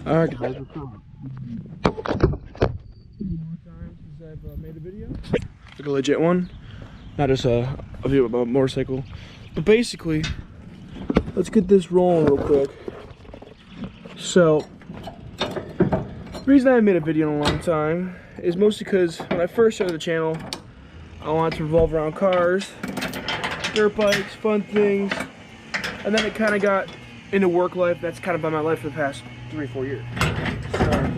Alright guys, what's up? Long time since I've made a video. Like a legit one. Not just a video about a motorcycle. But basically, let's get this rolling real quick. So, the reason I haven't made a video in a long time is mostly because when I first started the channel, I wanted to revolve around cars, dirt bikes, fun things, and then it kind of got into work life. That's kind of been my life for the past 3 or 4 years. So,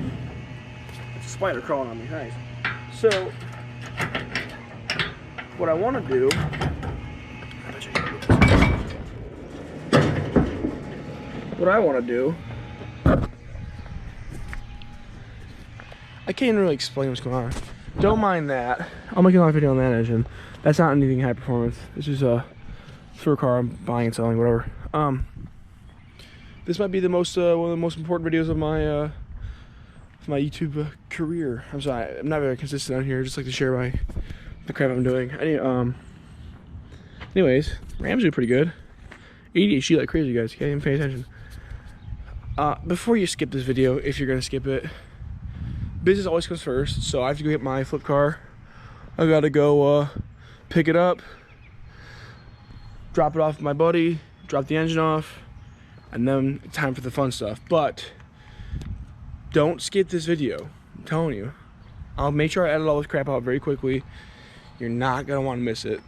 it's a spider crawling on me, nice. So, what I want to do, I can't really explain what's going on. Don't mind that. I'll make another video on that engine. That's not anything high performance. This is a through a car I'm buying and selling, whatever. This might be the most one of the most important videos of my YouTube career. I'm sorry, I'm not very consistent on here. I just like to share the crap I'm doing. Anyways, Rams do pretty good. ADHD like crazy, guys. You can't even pay attention. Before you skip this video, if you're gonna skip it, business always comes first. So I have to go get my flip car. I gotta go pick it up, drop it off with my buddy, drop the engine off, and then it's time for the fun stuff. But don't skip this video. I'm telling you. I'll make sure I edit all this crap out very quickly. You're not gonna want to miss it.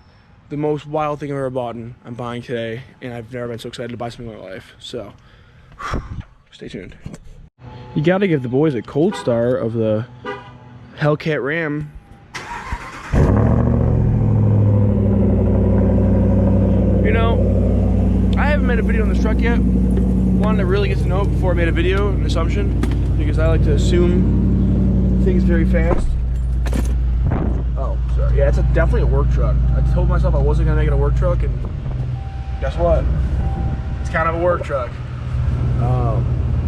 The most wild thing I've ever bought, and I'm buying today, and I've never been so excited to buy something in my life. So, stay tuned. You gotta give the boys a cold start of the Hellcat Ram. You know, I haven't made a video on this truck yet. Wanted to really get to know it before I made a video, an assumption, because I like to assume things very fast. Oh, sorry. Yeah, it's definitely a work truck. I told myself I wasn't gonna make it a work truck, and guess what? It's kind of a work truck.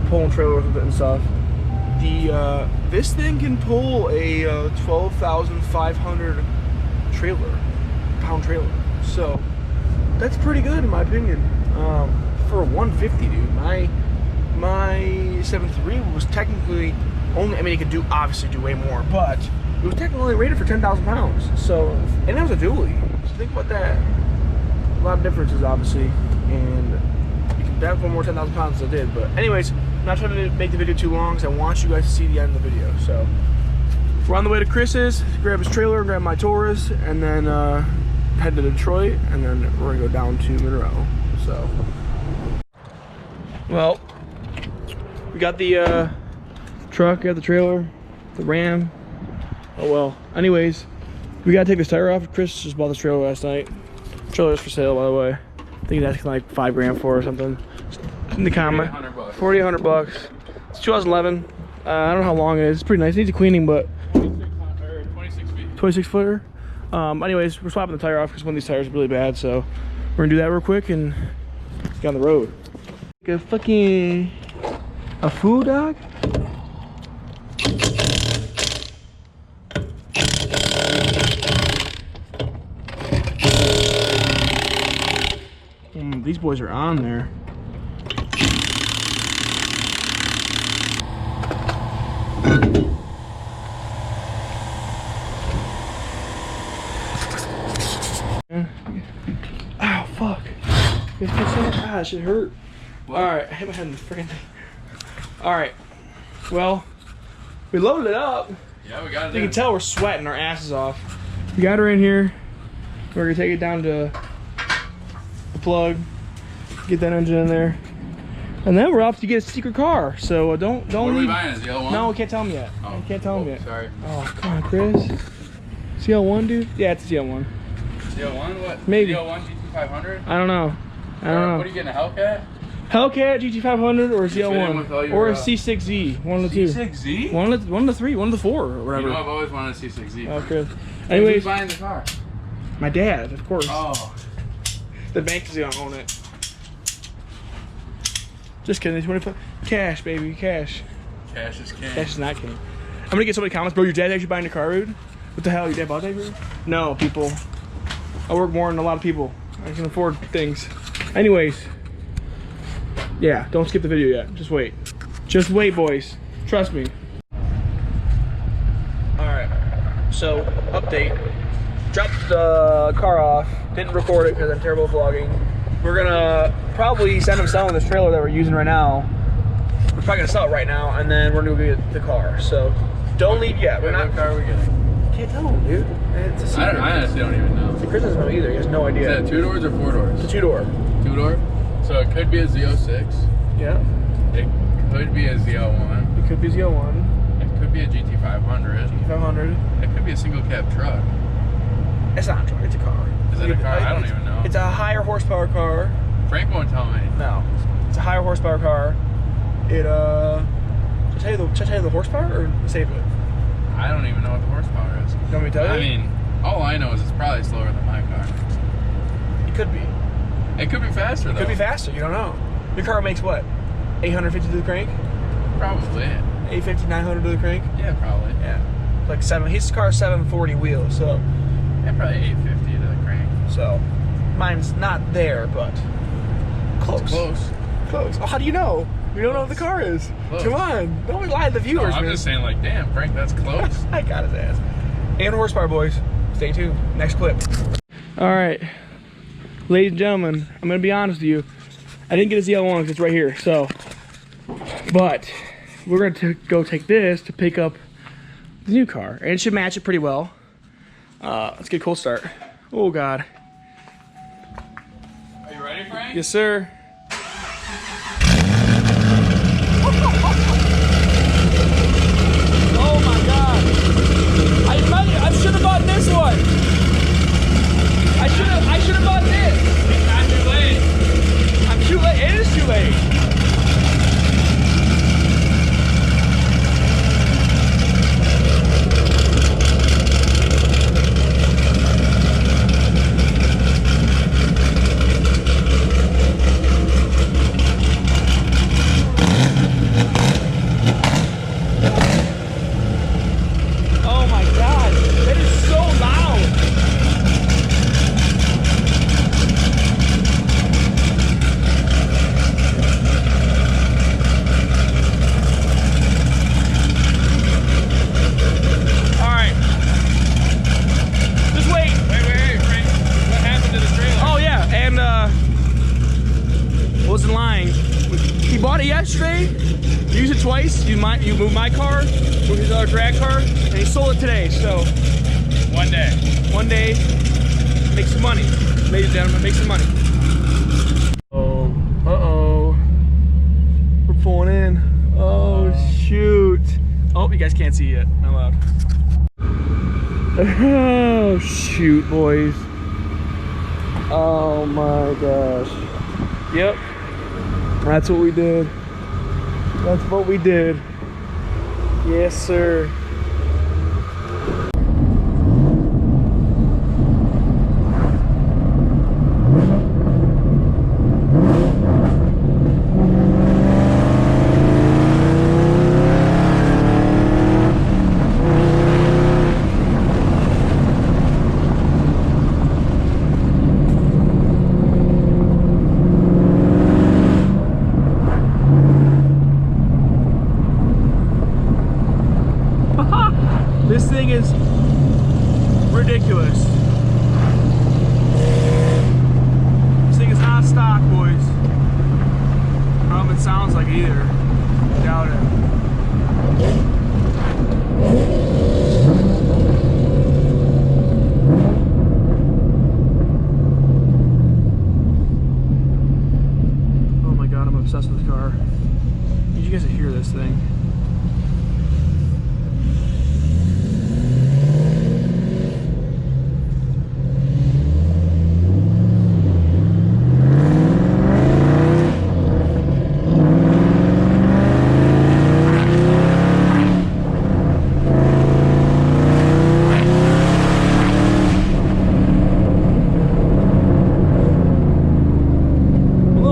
Pulling trailers with it and stuff. This thing can pull a 12,500 pound trailer. So that's pretty good in my opinion. For a 150, dude. My 7.3 was technically only, I mean, it could obviously do way more, but it was technically only rated for 10,000 pounds. So, and it was a dually. So think about that. A lot of differences, obviously, and you can definitely more 10,000 pounds as I did. But anyways, I'm not trying to make the video too long because I want you guys to see the end of the video. So we're on the way to Chris's, grab his trailer, grab my Taurus, and then head to Detroit, and then we're gonna go down to Monroe. So, well, we got the truck, got the trailer, the Ram. Oh well. Anyways, we gotta take this tire off. Chris just bought this trailer last night. Trailer's for sale, by the way. I think that's like $5 grand for or something. In the comment, 4,800 bucks. It's 2011. I don't know how long it is. It's pretty nice. It needs a cleaning, but 26 feet. 26 footer. Anyways, we're swapping the tire off because one of these tires is really bad. So we're gonna do that real quick and get on the road. Like a food dog. These boys are on there. Ow, fuck. Ah, that shit hurt. Alright, I hit my head in the freaking thing. Alright. Well, we loaded it up. Yeah, we got it. You can tell we're sweating our asses off. We got her in here. We're gonna take it down to the plug. Get that engine in there. And then we're off to get a secret car. So don't What are leave. we buying? Is the L1? No, we can't tell them yet. Oh. I can't tell them yet. Sorry. Oh, come on, Chris. CL1, dude? Yeah, it's a CL1. CL1? What? Maybe. CL1 GT500? I don't know. What are you getting, a Hellcat? Hellcat, GT500, or a fit in CL1, with all your, or a C6Z. One of the two. C6Z? One of the three, one of the four, or whatever. You know, I've always wanted a C6Z. Oh, Chris. Who's Anyways, buying the car? my dad, of course. Oh. The bank is gonna own it. Just kidding. 25 cash, baby, cash. Cash is king. Cash is not king. I'm gonna get so many comments, bro. Your dad's actually buying a car, dude. What the hell? Your dad bought that, dude? No, people. I work more than a lot of people. I can afford things. Anyways, yeah. Don't skip the video yet. Just wait. Just wait, boys. Trust me. Alright. So, update. Dropped the car off. Didn't record it because I'm terrible at vlogging. We're gonna probably end up selling this trailer that we're using right now. We're probably gonna sell it right now, and then we're gonna go get the car. So, don't leave yet. We're not. What car are we getting? Can't tell him, dude. It's a secret. I honestly don't even know. See, Chris doesn't know either. He has no idea. Is that 2 doors or 4 doors? It's a 2-door. 2-door? So it could be a Z06. Yeah. It could be a Z01. It could be Z01. It could be a GT500. GT500. It could be a single cab truck. It's not a truck. It's a car. Is it a car? I don't even know. It's a higher horsepower car. Frank won't tell me. No. It's a higher horsepower car. It, should I tell you the horsepower or save it? I don't even know what the horsepower is. You want me to tell you? I mean, all I know is it's probably slower than my car. It could be. It could be faster, though. It could be faster. You don't know. Your car makes what? 850 to the crank? Probably. 850, 900 to the crank? Yeah, probably. Yeah. Like his car's 740 wheels, so. Yeah, probably 850 to the crank. So, mine's not there, but close. It's close. Close. Oh, how do you know? We don't know what the car is. Close. Come on. Don't lie to the viewers, No, I'm man. just saying, like, damn, Frank, that's close. I got his ass. And horsepower, boys. Stay tuned. Next clip. All right. Ladies and gentlemen, I'm going to be honest with you. I didn't get a ZL1 because it's right here, so. But we're going to go take this to pick up the new car. And it should match it pretty well. Let's get a cold start. Oh, God. Are you ready, Frank? Yes, sir. Oh my God! I should have bought this one. I should have bought this. It's not too late. I'm too late. It is too late. Oh my God, that is so loud. All right. Just wait. Wait, Frank. What happened to the trailer? Oh yeah, and wasn't lying. He bought it yesterday, used it twice. You moved my car, moved his other drag car, and he sold it today. So One day. make some money, ladies and gentlemen, make some money. Oh, uh-oh. We're pulling in. Oh, shoot. Oh, you guys can't see yet. Not loud. Oh, shoot, boys. Oh, my gosh. Yep. That's what we did. That's what we did. Yes, sir. This thing is ridiculous. This thing is not stock, boys. I don't know if it sounds like it either. I doubt it. Oh my God, I'm obsessed with this car. I need you guys to hear this thing.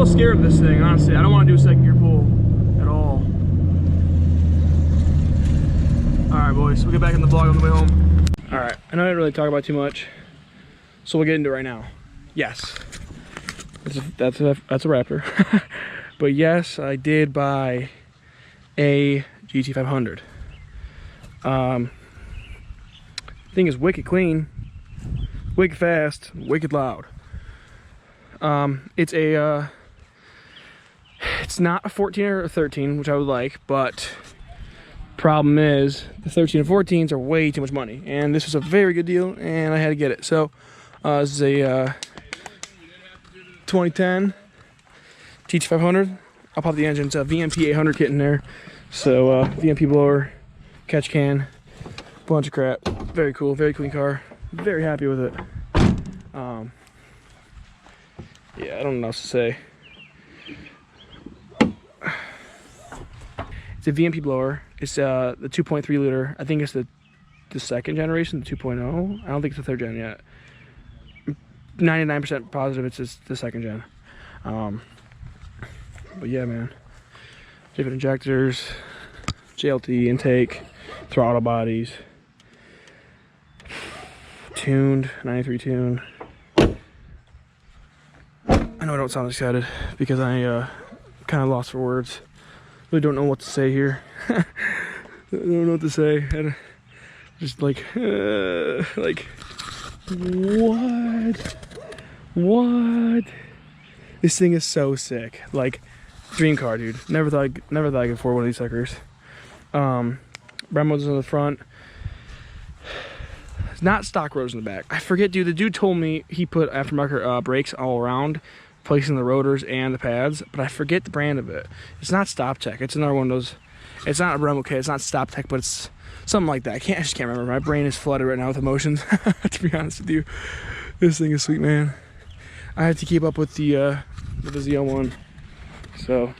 Scared of this thing, honestly. I don't want to do a second gear pull at all. Alright, boys, we'll get back in the vlog on the way home. Alright, I know I didn't really talk about too much, so we'll get into it right now. Yes, that's a Raptor. But yes, I did buy a GT500. Thing is wicked clean, wicked fast, wicked loud. It's not a 14 or a 13, which I would like, but problem is the 13 and 14s are way too much money, and this was a very good deal, and I had to get it. So this is a 2010 GT500. I'll pop the engine. It's a VMP 800 kit in there. So VMP blower, catch can, bunch of crap. Very cool, very clean car. Very happy with it. Yeah, I don't know what else to say. It's a VMP blower. It's the 2.3 liter. I think it's the second generation, the 2.0. I don't think it's the third gen yet. 99% positive it's just the second gen. But yeah, man. Different injectors, JLT intake, throttle bodies, tuned, 93 tuned. I know I don't sound excited because I kind of lost for words. Really don't know what to say here. I don't know what to say. And just like what? This thing is so sick. Like, dream car, dude. Never thought I could afford one of these suckers. Brown motors on the front. It's not stock rotors in the back. I forget, dude. The dude told me he put aftermarket brakes all around, placing the rotors and the pads, but I forget the brand of it. It's not Stop Tech. It's another one of those. It's not a Brembo kit. It's not Stop Tech, but it's something like that. I just can't remember. My brain is flooded right now with emotions. To be honest with you, this thing is sweet, man. I have to keep up with the Z01. So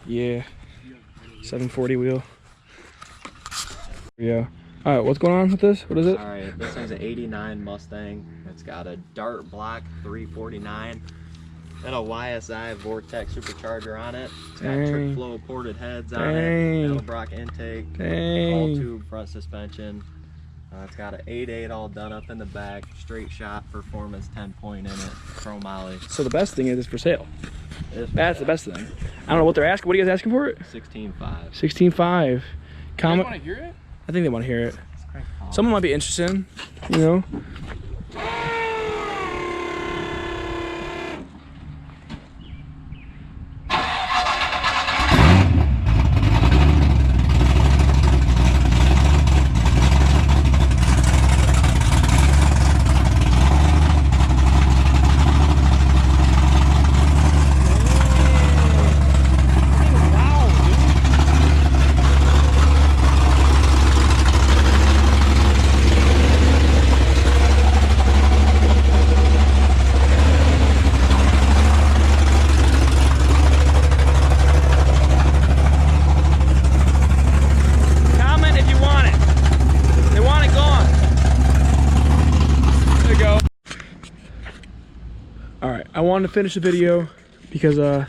yeah, 740 wheel. Yeah. All right, what's going on with this? What is it? All right, this thing's an 89 Mustang. It's got a Dart Block 349 and a YSI Vortex supercharger on it. It's got trip flow ported heads on it, Edelbrock intake, all tube front suspension. It's got an 8.8 all done up in the back, straight shot performance 10-point in it, chrome molly. So the best thing is it's for sale. That's the best thing. I don't know what they're asking. What are you guys asking for it? 16.5. 16.5. Comment. Want to hear it? I think they want to hear it. Someone might be interested, you know. I wanted to finish the video because I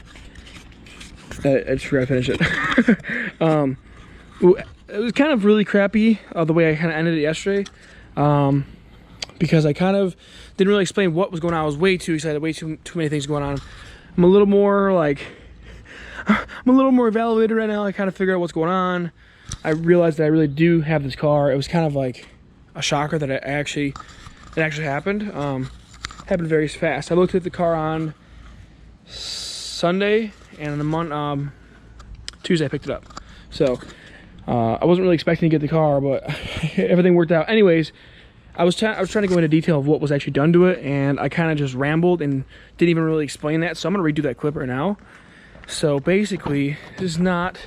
just forgot to finish it. It was kind of really crappy the way I kind of ended it yesterday, because I kind of didn't really explain what was going on. I was way too excited, way too many things going on. I'm a little more evaluated right now. I kind of figure out what's going on. I realized that I really do have this car. It was kind of like a shocker that it actually happened. Happened very fast. I looked at the car on Sunday, and on Tuesday I picked it up. So I wasn't really expecting to get the car, but everything worked out. Anyways, I was trying to go into detail of what was actually done to it, and I kind of just rambled and didn't even really explain that. So I'm gonna redo that clip right now. So basically, this is not.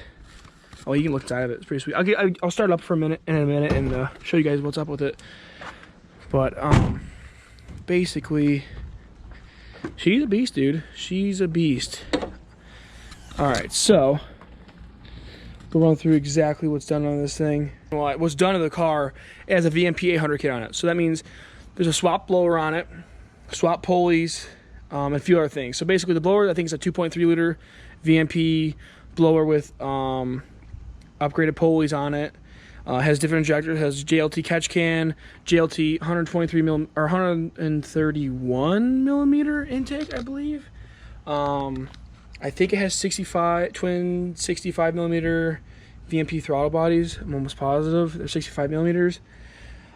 Oh, you can look inside of it. It's pretty sweet. I'll start it up for a minute and show you guys what's up with it. But basically, she's a beast, dude. She's a beast. All right, so we'll run through exactly what's done on this thing. Well, what's done to the car, it has a VMP 800 kit on it. So that means there's a swap blower on it, swap pulleys, and a few other things. So basically the blower, I think it's a 2.3 liter VMP blower with upgraded pulleys on it. Has different injectors, has JLT catch can, JLT 131 millimeter intake, I believe. I I think it has 65 twin 65 millimeter VMP throttle bodies. I'm almost positive they're 65 millimeters.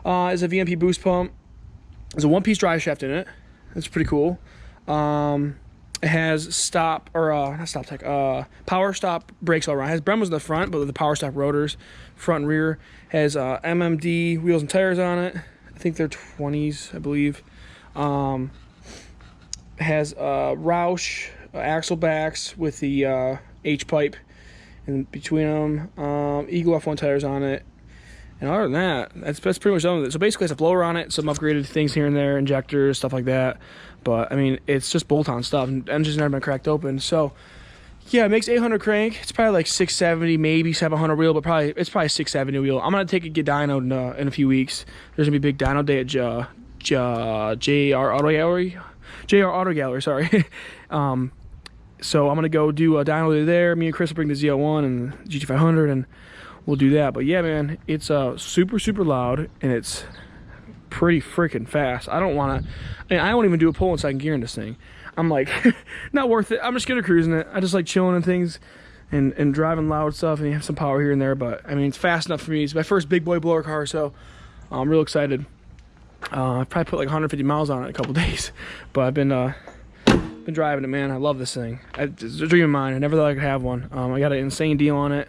It's a VMP boost pump. There's a one-piece drive shaft in it. That's pretty cool. It has power stop brakes all around. It has Brembo's in the front, but with the power stop rotors, front and rear. Has MMD wheels and tires on it. I think they're 20s, I believe. Has Roush axle backs with the H pipe in between them. Eagle F1 tires on it. And other than that, that's pretty much done with it. So basically, it's a blower on it, some upgraded things here and there, injectors, stuff like that. But I mean, it's just bolt-on stuff. And engine's never been cracked open. So yeah, it makes 800 crank. It's probably like 670, maybe 700 wheel, but it's probably 670 wheel. I'm gonna take it, get dynoed in a few weeks. There's gonna be a big dyno day at JR Auto Gallery. Sorry. So I'm gonna go do a dyno day there. Me and Chris will bring the Z01 and GT500 and we'll do that. But yeah, man, it's super loud and it's pretty freaking fast. I won't even do a pull in second gear in this thing. I'm like, not worth it. I'm just gonna cruise in it. I just like chilling and things and driving loud stuff, and you have some power here and there. But I mean, it's fast enough for me. It's my first big boy blower car, so I'm real excited. I've probably put like 150 miles on it in a couple days, but I've been driving it, man. I love this thing. It's a dream of mine. I never thought I could have one. I got an insane deal on it.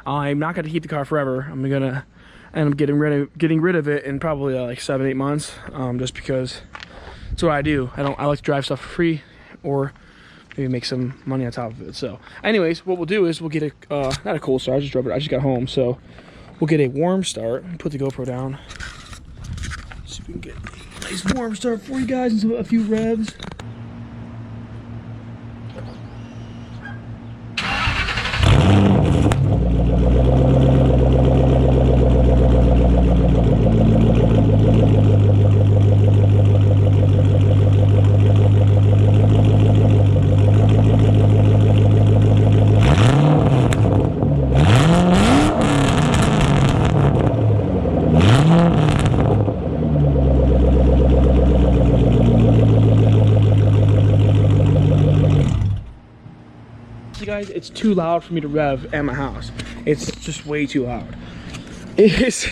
I'm not gonna keep the car forever. I'm gonna end up getting rid of it in probably like 7-8 months, just because it's what I do. I like to drive stuff for free, or maybe make some money on top of it. So anyways, what we'll do is we'll get not a cold start. I just drove it. I just got home, so we'll get a warm start. Put the GoPro down. See if we can get a nice warm start for you guys and a few revs. Guys, it's too loud for me to rev at my house. It's just way too loud. It's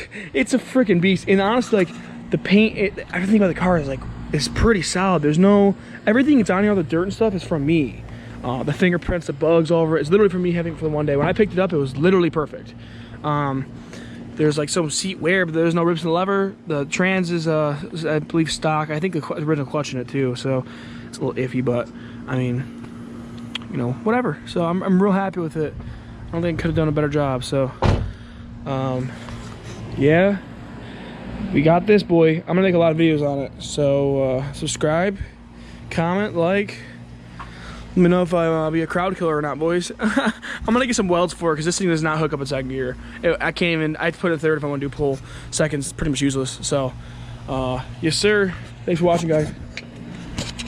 a freaking beast. And honestly, like the paint, everything about the car is like, it's pretty solid. There's no, everything that's on here, all the dirt and stuff is from me. The fingerprints, the bugs all over it, it's literally from me having it for the one day. When I picked it up, it was literally perfect. There's like some seat wear, but there's no rips in the lever. The trans is I believe stock. I think the original clutch in it too, so it's a little iffy, but I mean, you know, whatever. So I'm real happy with it. I don't think I could have done a better job. So yeah, we got this boy. I'm gonna make a lot of videos on it, so subscribe, comment, like. Let me know if I'll be a crowd killer or not, boys. I'm gonna get some welds for it because this thing does not hook up in second gear. I can't even, I have to put it in third if I want to do pull. Second's pretty much useless. So yes sir, thanks for watching, guys.